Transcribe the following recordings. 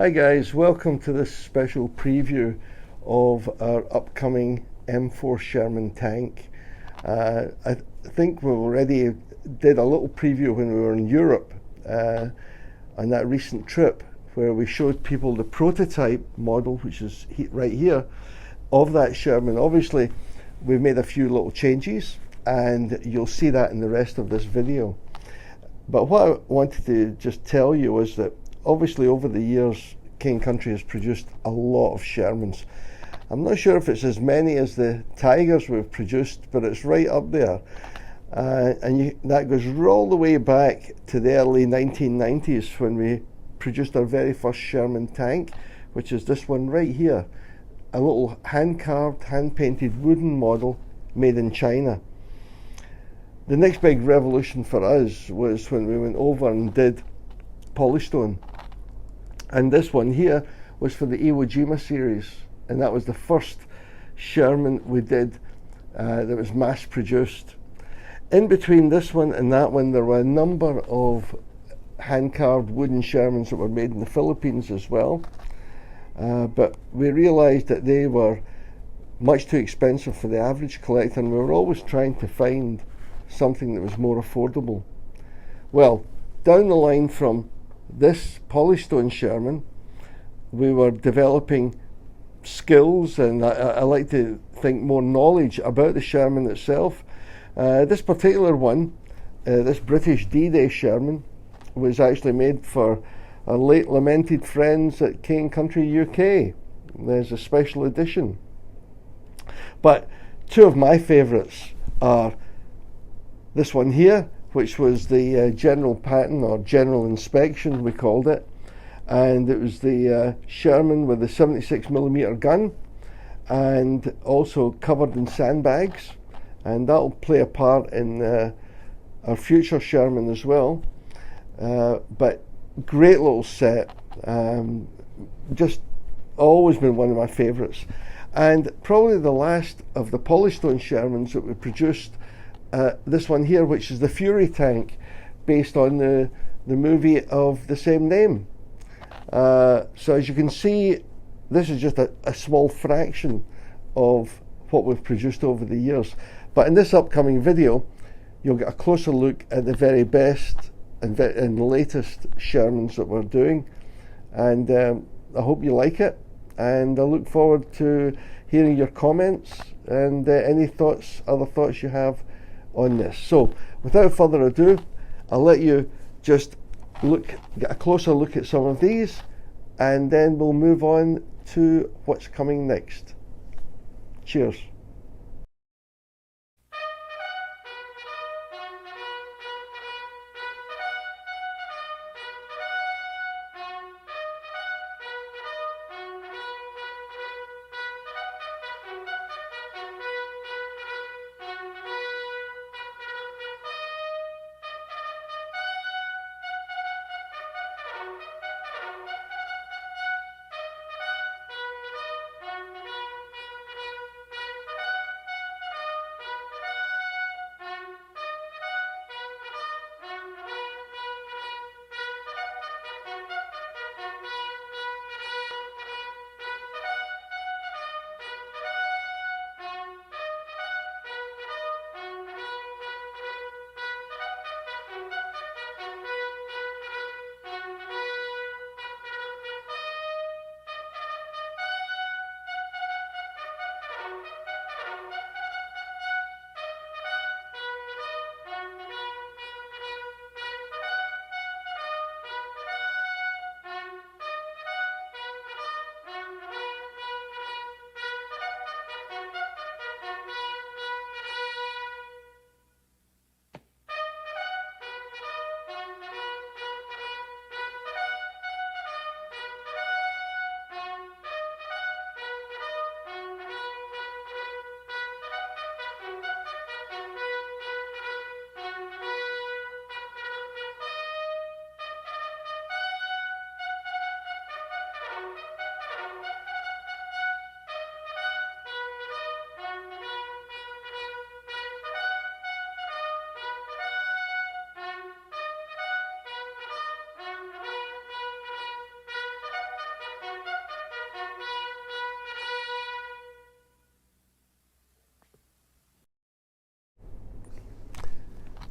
Hi guys, welcome to this special preview of our upcoming M4 Sherman tank. I think we already did a little preview when we were in Europe on that recent trip where we showed people the prototype model, which is right here, of that Sherman. Obviously we've made a few little changes and you'll see that in the rest of this video. But what I wanted to just tell you was that obviously over the years King Country has produced a lot of Shermans. I'm not sure if it's as many as the Tigers we've produced, but it's right up there. That goes all the way back to the early 1990s when we produced our very first Sherman tank, which is this one right here. A little hand-carved, hand-painted wooden model made in China. The next big revolution for us was when we went over and did polystone. And this one here was for the Iwo Jima series, and that was the first Sherman we did that was mass produced. In between this one and that one, there were a number of hand-carved wooden Shermans that were made in the Philippines as well. But we realized that they were much too expensive for the average collector, and we were always trying to find something that was more affordable. Well, down the line from this polystone Sherman, we were developing skills, and I like to think more knowledge about the Sherman itself. This particular one, this British D-Day Sherman, was actually made for our late lamented friends at King Country UK. There's a special edition. But two of my favourites are this one here, which was the general pattern or general inspection we called it, and it was the Sherman with the 76mm gun and also covered in sandbags, and that'll play a part in our future Sherman as well. But great little set, just always been one of my favourites, and probably the last of the polystone Shermans that we produced. This one here, which is the Fury tank, based on the movie of the same name. So as you can see, this is just a small fraction of what we've produced over the years. But in this upcoming video, you'll get a closer look at the very best and latest Shermans that we're doing. And I hope you like it. And I look forward to hearing your comments and any other thoughts you have on this. So without further ado, I'll let you just get a closer look at some of these, and then we'll move on to what's coming next. Cheers.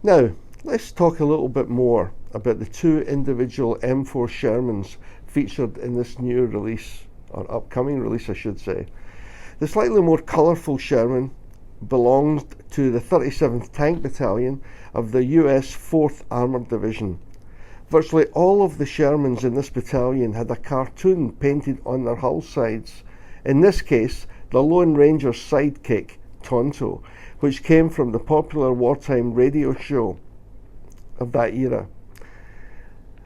Now, let's talk a little bit more about the two individual M4 Shermans featured in this new release, or upcoming release I should say. The slightly more colourful Sherman belonged to the 37th Tank Battalion of the US 4th Armoured Division. Virtually all of the Shermans in this battalion had a cartoon painted on their hull sides, in this case the Lone Ranger's sidekick, Tonto, which came from the popular wartime radio show of that era.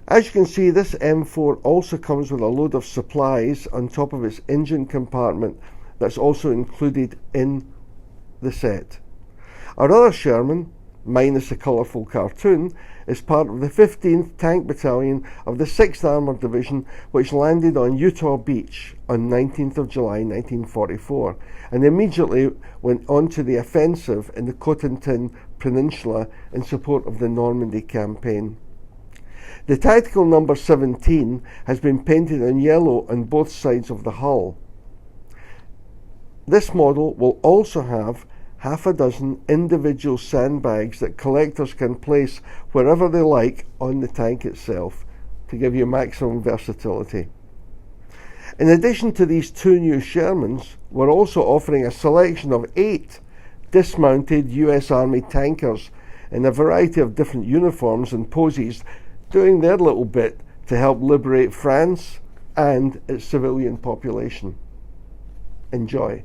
As you can see, this M4 also comes with a load of supplies on top of its engine compartment that's also included in the set. Our other Sherman, minus the colourful cartoon, is part of the 15th Tank Battalion of the 6th Armoured Division, which landed on Utah Beach on 19th of July 1944 and immediately went on to the offensive in the Cotentin Peninsula in support of the Normandy campaign. The tactical number 17 has been painted in yellow on both sides of the hull. This model will also have half a dozen individual sandbags that collectors can place wherever they like on the tank itself to give you maximum versatility. In addition to these two new Shermans, we're also offering a selection of 8 dismounted US Army tankers in a variety of different uniforms and poses, doing their little bit to help liberate France and its civilian population. Enjoy.